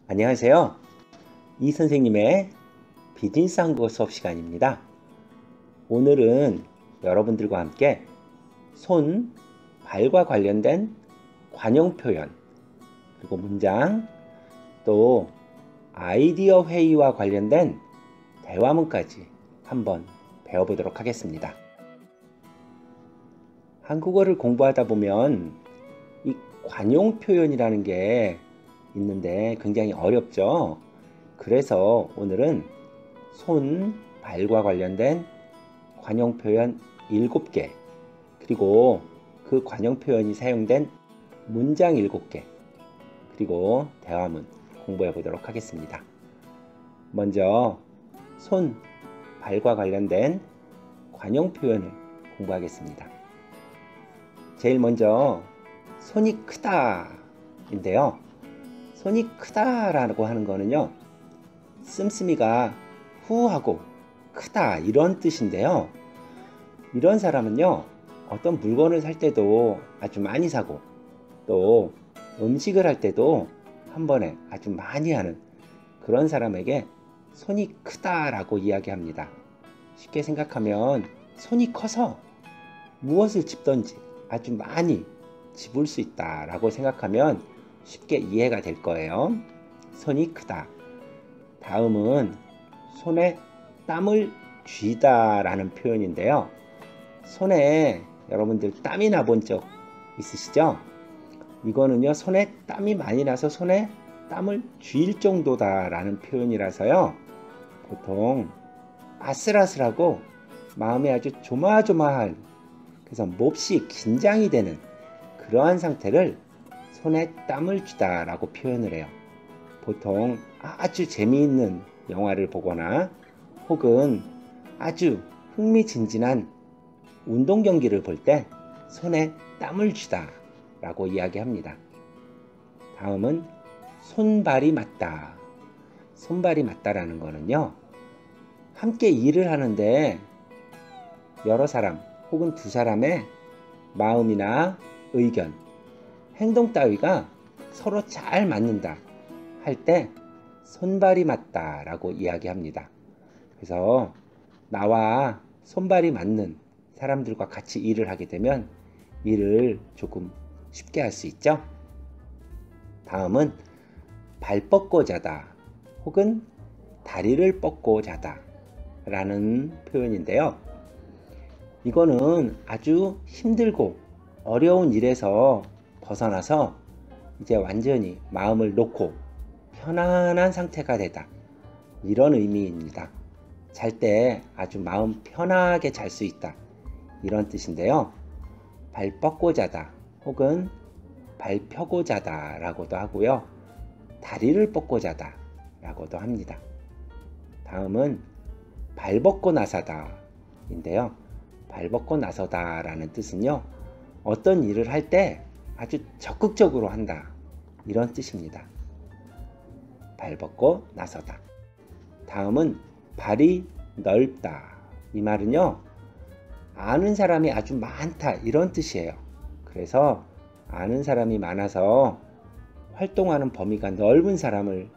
안녕하세요. 이 선생님의 비즈니스 한국어 수업 시간입니다. 오늘은 여러분들과 함께 손, 발과 관련된 관용 표현, 그리고 문장, 또 아이디어 회의와 관련된 대화문까지 한번 배워보도록 하겠습니다. 한국어를 공부하다 보면 이 관용 표현이라는 게 있는데 굉장히 어렵죠. 그래서 오늘은 손, 발과 관련된 관용 표현 7개, 그리고 그 관용 표현이 사용된 문장 7개, 그리고 대화문 공부해 보도록 하겠습니다. 먼저 손, 발과 관련된 관용 표현을 공부하겠습니다. 제일 먼저 손이 크다 인데요. 손이 크다라고 하는 거는요, 씀씀이가 후하고 크다 이런 뜻인데요. 이런 사람은요, 어떤 물건을 살 때도 아주 많이 사고, 또 음식을 할 때도 한 번에 아주 많이 하는 그런 사람에게 손이 크다라고 이야기합니다. 쉽게 생각하면 손이 커서 무엇을 집든지 아주 많이 집을 수 있다라고 생각하면 쉽게 이해가 될 거예요. 손이 크다. 다음은 손에 땀을 쥐다 라는 표현인데요. 손에 여러분들 땀이 나본 적 있으시죠? 이거는요, 손에 땀이 많이 나서 손에 땀을 쥘 정도다 라는 표현이라서요, 보통 아슬아슬하고 마음이 아주 조마조마한, 그래서 몹시 긴장이 되는 그러한 상태를 손에 땀을 쥐다 라고 표현을 해요. 보통 아주 재미있는 영화를 보거나 혹은 아주 흥미진진한 운동 경기를 볼 때 손에 땀을 쥐다 라고 이야기합니다. 다음은 손발이 맞다. 손발이 맞다라는 거는요, 함께 일을 하는데 여러 사람 혹은 두 사람의 마음이나 의견, 행동 따위가 서로 잘 맞는다 할 때 손발이 맞다 라고 이야기합니다. 그래서 나와 손발이 맞는 사람들과 같이 일을 하게 되면 일을 조금 쉽게 할 수 있죠. 다음은 발 뻗고 자다 혹은 다리를 뻗고 자다 라는 표현인데요. 이거는 아주 힘들고 어려운 일에서 벗어나서 이제 완전히 마음을 놓고 편안한 상태가 되다, 이런 의미입니다. 잘 때 아주 마음 편하게 잘 수 있다, 이런 뜻인데요. 발 뻗고 자다 혹은 발 펴고 자다 라고도 하고요, 다리를 뻗고 자다 라고도 합니다. 다음은 발 벗고 나서다 인데요. 발 벗고 나서다 라는 뜻은요, 어떤 일을 할 때 아주 적극적으로 한다, 이런 뜻입니다. 발 벗고 나서다. 다음은 발이 넓다. 이 말은요, 아는 사람이 아주 많다, 이런 뜻이에요. 그래서 아는 사람이 많아서 활동하는 범위가 넓은 사람을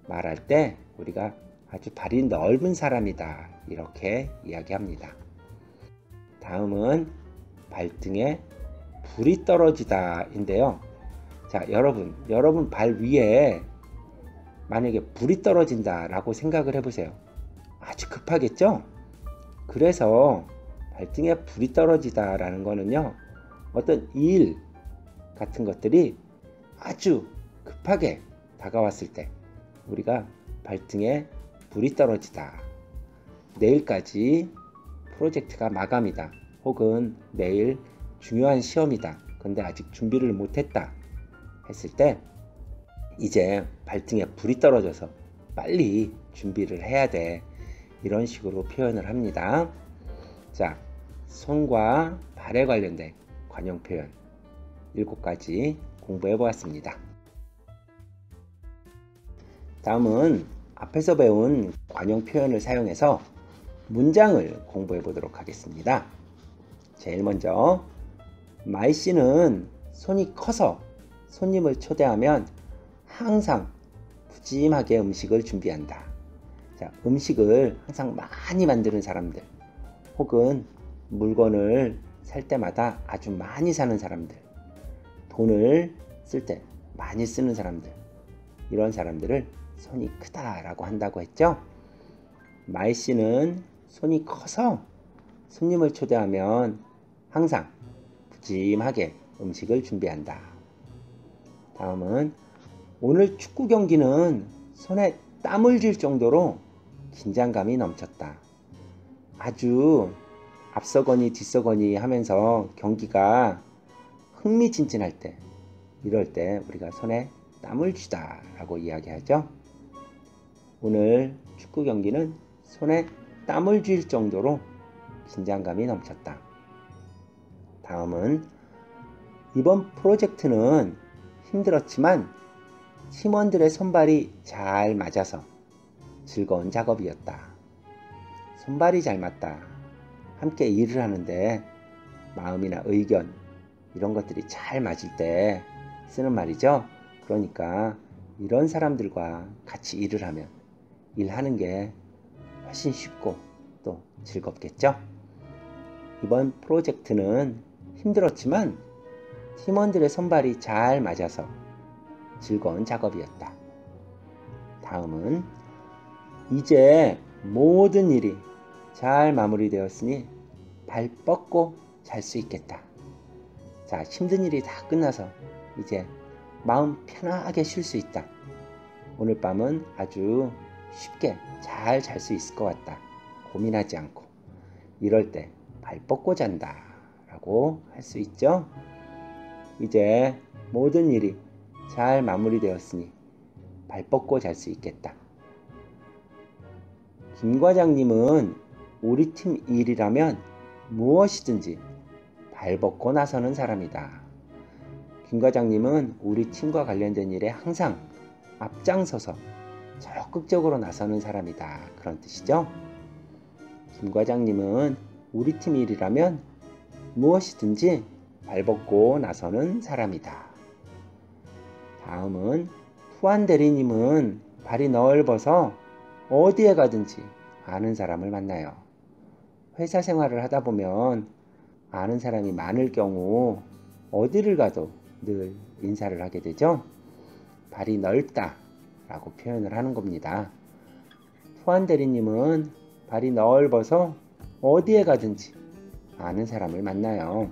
말할 때 우리가 아주 발이 넓은 사람이다, 이렇게 이야기합니다. 다음은 발등에 불이 떨어지다 인데요. 자, 여러분 발 위에 만약에 불이 떨어진다 라고 생각을 해보세요. 아주 급하겠죠? 그래서 발등에 불이 떨어지다 라는 거는요, 어떤 일 같은 것들이 아주 급하게 다가왔을 때 우리가 발등에 불이 떨어지다, 내일까지 프로젝트가 마감이다, 혹은 내일 중요한 시험이다, 근데 아직 준비를 못했다 했을 때 이제 발등에 불이 떨어져서 빨리 준비를 해야 돼, 이런 식으로 표현을 합니다. 자, 손과 발에 관련된 관용 표현 7가지 공부해 보았습니다. 다음은 앞에서 배운 관용 표현을 사용해서 문장을 공부해 보도록 하겠습니다. 제일 먼저, 마이씨는 손이 커서 손님을 초대하면 항상 푸짐하게 음식을 준비한다. 자, 음식을 항상 많이 만드는 사람들, 혹은 물건을 살 때마다 아주 많이 사는 사람들, 돈을 쓸 때 많이 쓰는 사람들, 이런 사람들을 손이 크다라고 한다고 했죠. 마이 씨는 손이 커서 손님을 초대하면 항상 푸짐하게 음식을 준비한다. 다음은 오늘 축구 경기는 손에 땀을 쥘 정도로 긴장감이 넘쳤다. 아주 앞서거니 뒤서거니 하면서 경기가 흥미진진할 때, 이럴 때 우리가 손에 땀을 쥐다 라고 이야기하죠. 오늘 축구 경기는 손에 땀을 쥘 정도로 긴장감이 넘쳤다. 다음은 이번 프로젝트는 힘들었지만 팀원들의 손발이 잘 맞아서 즐거운 작업이었다. 손발이 잘 맞다. 함께 일을 하는데 마음이나 의견 이런 것들이 잘 맞을 때 쓰는 말이죠. 그러니까 이런 사람들과 같이 일을 하면 일하는 게 훨씬 쉽고 또 즐겁겠죠. 이번 프로젝트는 힘들었지만 팀원들의 손발이 잘 맞아서 즐거운 작업이었다. 다음은 이제 모든 일이 잘 마무리되었으니 발 뻗고 잘 수 있겠다. 자, 힘든 일이 다 끝나서 이제 마음 편하게 쉴 수 있다. 오늘 밤은 아주 쉽게 잘 잘 수 있을 것 같다. 고민하지 않고. 이럴 때 발 뻗고 잔다 라고 할 수 있죠. 이제 모든 일이 잘 마무리되었으니 발 뻗고 잘 수 있겠다. 김 과장님은 우리 팀 일이라면 무엇이든지 발 뻗고 나서는 사람이다. 김 과장님은 우리 팀과 관련된 일에 항상 앞장서서 적극적으로 나서는 사람이다. 그런 뜻이죠. 김 과장님은 우리 팀 일이라면 무엇이든지 발 뻗고 나서는 사람이다. 다음은 후안 대리님은 발이 넓어서 어디에 가든지 아는 사람을 만나요. 회사 생활을 하다 보면 아는 사람이 많을 경우 어디를 가도 늘 인사를 하게 되죠. 발이 넓다 라고 표현을 하는 겁니다. 후안 대리님은 발이 넓어서 어디에 가든지 아는 사람을 만나요.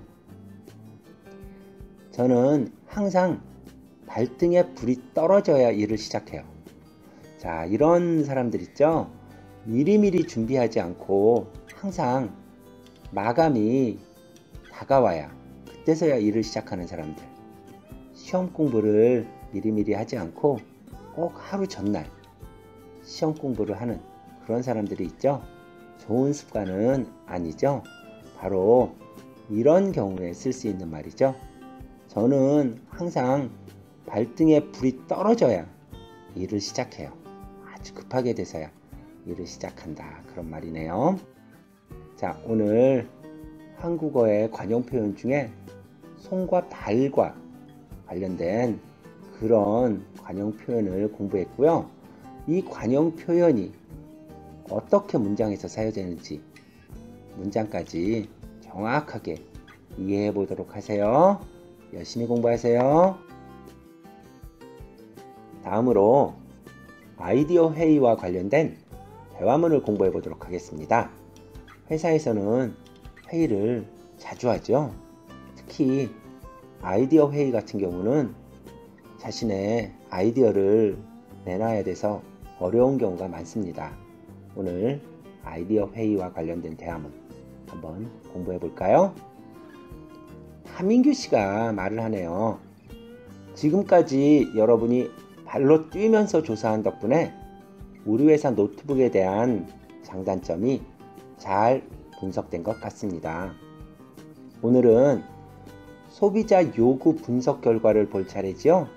저는 항상 발등에 불이 떨어져야 일을 시작해요. 자, 이런 사람들 있죠? 미리미리 준비하지 않고 항상 마감이 다가와야 그때서야 일을 시작하는 사람들. 시험 공부를 미리미리 하지 않고 꼭 하루 전날 시험 공부를 하는 그런 사람들이 있죠? 좋은 습관은 아니죠? 바로 이런 경우에 쓸 수 있는 말이죠. 저는 항상 발등에 불이 떨어져야 일을 시작해요. 아주 급하게 돼서야 일을 시작한다. 그런 말이네요. 자, 오늘 한국어의 관용 표현 중에 손과 발과 관련된 그런 관용 표현을 공부했고요. 이 관용 표현이 어떻게 문장에서 사용되는지 문장까지 정확하게 이해해 보도록 하세요. 열심히 공부하세요. 다음으로 아이디어 회의와 관련된 대화문을 공부해 보도록 하겠습니다. 회사에서는 회의를 자주 하죠. 특히 아이디어 회의 같은 경우는 자신의 아이디어를 내놔야 돼서 어려운 경우가 많습니다. 오늘 아이디어 회의와 관련된 대화문 한번 공부해 볼까요? 하민규 씨가 말을 하네요. 지금까지 여러분이 발로 뛰면서 조사한 덕분에 우리 회사 노트북에 대한 장단점이 잘 분석된 것 같습니다. 오늘은 소비자 요구 분석 결과를 볼 차례지요.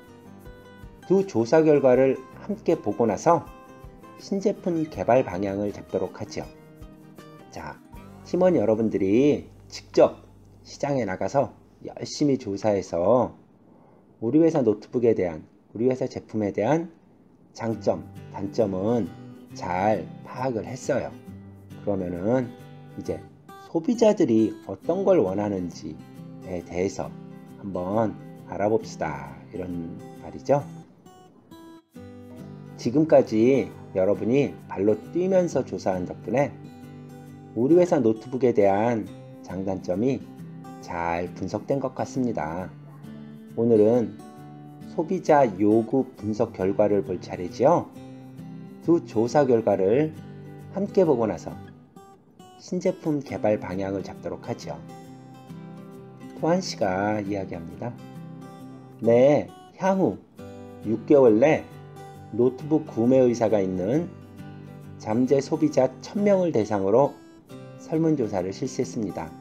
두 조사 결과를 함께 보고 나서 신제품 개발 방향을 잡도록 하죠. 자, 팀원 여러분들이 직접 시장에 나가서 열심히 조사해서 우리 회사 노트북에 대한, 우리 회사 제품에 대한 장점, 단점은 잘 파악을 했어요. 그러면은 이제 소비자들이 어떤 걸 원하는지에 대해서 한번 알아봅시다. 이런 말이죠. 지금까지 여러분이 발로 뛰면서 조사한 덕분에 우리 회사 노트북에 대한 장단점이 잘 분석된 것 같습니다. 오늘은 소비자 요구 분석 결과를 볼 차례지요. 두 조사 결과를 함께 보고 나서 신제품 개발 방향을 잡도록 하죠. 토한 씨가 이야기합니다. 네, 향후 6개월 내 노트북 구매 의사가 있는 잠재 소비자 1000명을 대상으로 설문조사를 실시했습니다.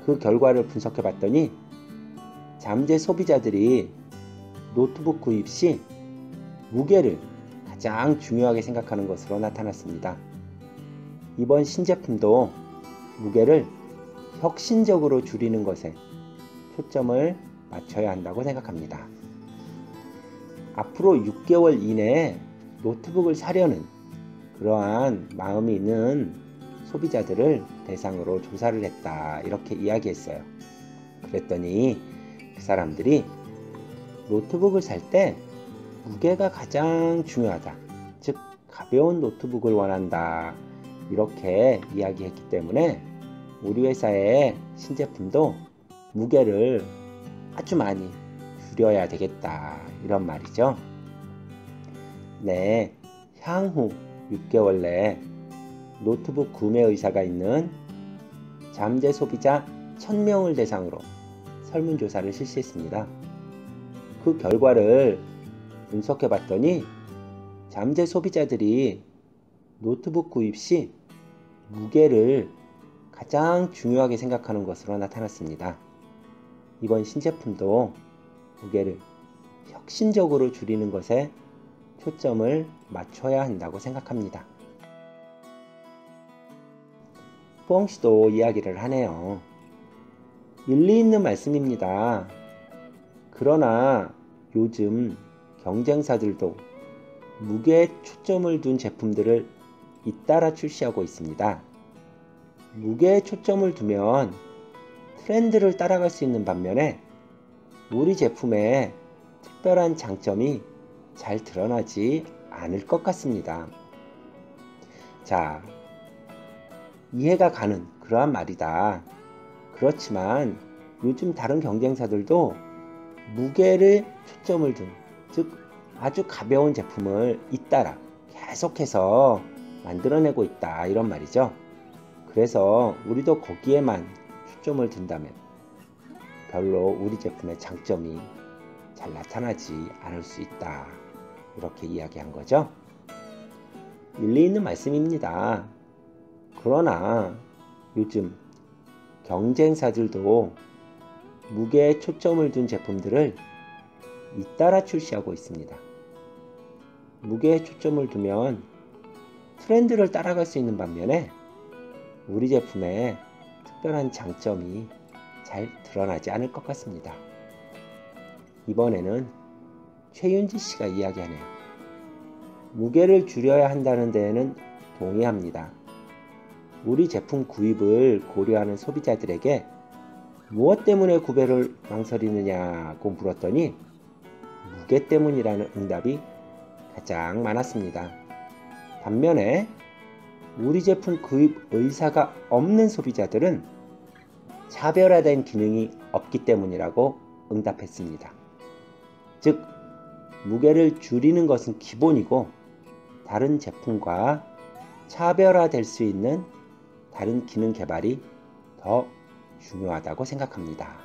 그 결과를 분석해 봤더니 잠재 소비자들이 노트북 구입 시 무게를 가장 중요하게 생각하는 것으로 나타났습니다. 이번 신제품도 무게를 혁신적으로 줄이는 것에 초점을 맞춰야 한다고 생각합니다. 앞으로 6개월 이내에 노트북을 사려는 그러한 마음이 있는 소비자들을 대상으로 조사를 했다. 이렇게 이야기했어요. 그랬더니 그 사람들이 노트북을 살 때 무게가 가장 중요하다. 즉 가벼운 노트북을 원한다. 이렇게 이야기했기 때문에 우리 회사의 신제품도 무게를 아주 많이 줄여야 되겠다. 이런 말이죠. 네, 향후 6개월 내에 노트북 구매 의사가 있는 잠재 소비자 1000명을 대상으로 설문조사를 실시했습니다. 그 결과를 분석해 봤더니 잠재 소비자들이 노트북 구입 시 무게를 가장 중요하게 생각하는 것으로 나타났습니다. 이번 신제품도 무게를 혁신적으로 줄이는 것에 초점을 맞춰야 한다고 생각합니다. 포옹씨도 이야기를 하네요. 일리 있는 말씀입니다. 그러나 요즘 경쟁사들도 무게에 초점을 둔 제품들을 잇따라 출시하고 있습니다. 무게에 초점을 두면 트렌드를 따라갈 수 있는 반면에 우리 제품의 특별한 장점이 잘 드러나지 않을 것 같습니다. 자, 이해가 가는 그러한 말이다. 그렇지만 요즘 다른 경쟁사들도 무게를 초점을 둔, 즉 아주 가벼운 제품을 잇따라 계속해서 만들어내고 있다. 이런 말이죠. 그래서 우리도 거기에만 초점을 둔다면 별로 우리 제품의 장점이 잘 나타나지 않을 수 있다. 이렇게 이야기한 거죠. 일리 있는 말씀입니다. 그러나 요즘 경쟁사들도 무게에 초점을 둔 제품들을 잇따라 출시하고 있습니다. 무게에 초점을 두면 트렌드를 따라갈 수 있는 반면에 우리 제품의 특별한 장점이 잘 드러나지 않을 것 같습니다. 이번에는 최윤지 씨가 이야기하네요. 무게를 줄여야 한다는 데에는 동의합니다. 우리 제품 구입을 고려하는 소비자들에게 무엇 때문에 구매를 망설이느냐고 물었더니 무게 때문이라는 응답이 가장 많았습니다. 반면에 우리 제품 구입 의사가 없는 소비자들은 차별화된 기능이 없기 때문이라고 응답했습니다. 즉, 무게를 줄이는 것은 기본이고 다른 제품과 차별화될 수 있는 다른 기능 개발이 더 중요하다고 생각합니다.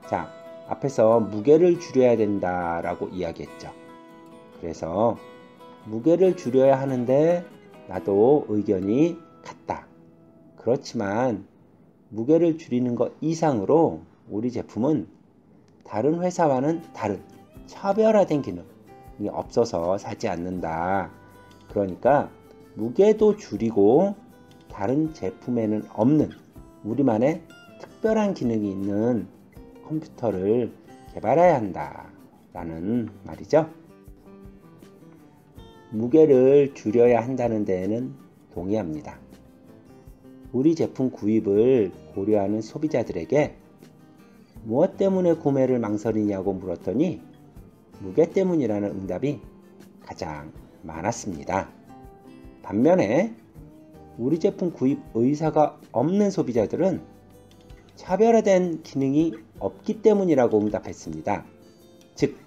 자, 앞에서 무게를 줄여야 된다라고 이야기했죠. 그래서 무게를 줄여야 하는데 나도 의견이 같다. 그렇지만 무게를 줄이는 것 이상으로 우리 제품은 다른 회사와는 다른 차별화된 기능이 없어서 사지 않는다. 그러니까 무게도 줄이고 다른 제품에는 없는 우리만의 특별한 기능이 있는 컴퓨터를 개발해야 한다 라는 말이죠. 무게를 줄여야 한다는 데에는 동의합니다. 우리 제품 구입을 고려하는 소비자들에게 무엇 때문에 구매를 망설이냐고 물었더니 무게 때문이라는 응답이 가장 많았습니다. 반면에 우리 제품 구입 의사가 없는 소비자들은 차별화된 기능이 없기 때문이라고 응답했습니다. 즉,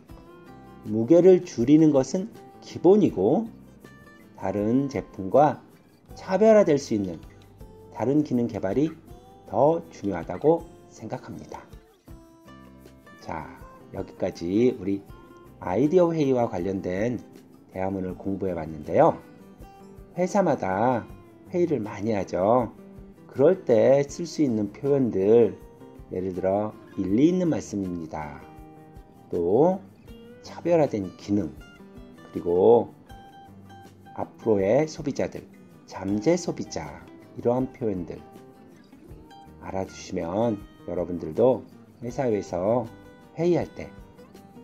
무게를 줄이는 것은 기본이고 다른 제품과 차별화될 수 있는 다른 기능 개발이 더 중요하다고 생각합니다. 자, 여기까지 우리 아이디어 회의와 관련된 대화문을 공부해 봤는데요. 회사마다 회의를 많이 하죠. 그럴 때 쓸 수 있는 표현들, 예를 들어 일리 있는 말씀입니다. 또 차별화된 기능, 그리고 앞으로의 소비자들, 잠재 소비자, 이러한 표현들 알아두시면 여러분들도 회사에서 회의할 때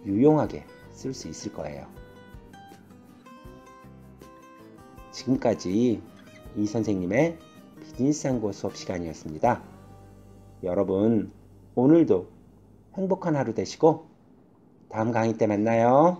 유용하게 쓸 수 있을 거예요. 지금까지 이 선생님의 비즈니스 한국어 수업 시간이었습니다. 여러분, 오늘도 행복한 하루 되시고 다음 강의 때 만나요.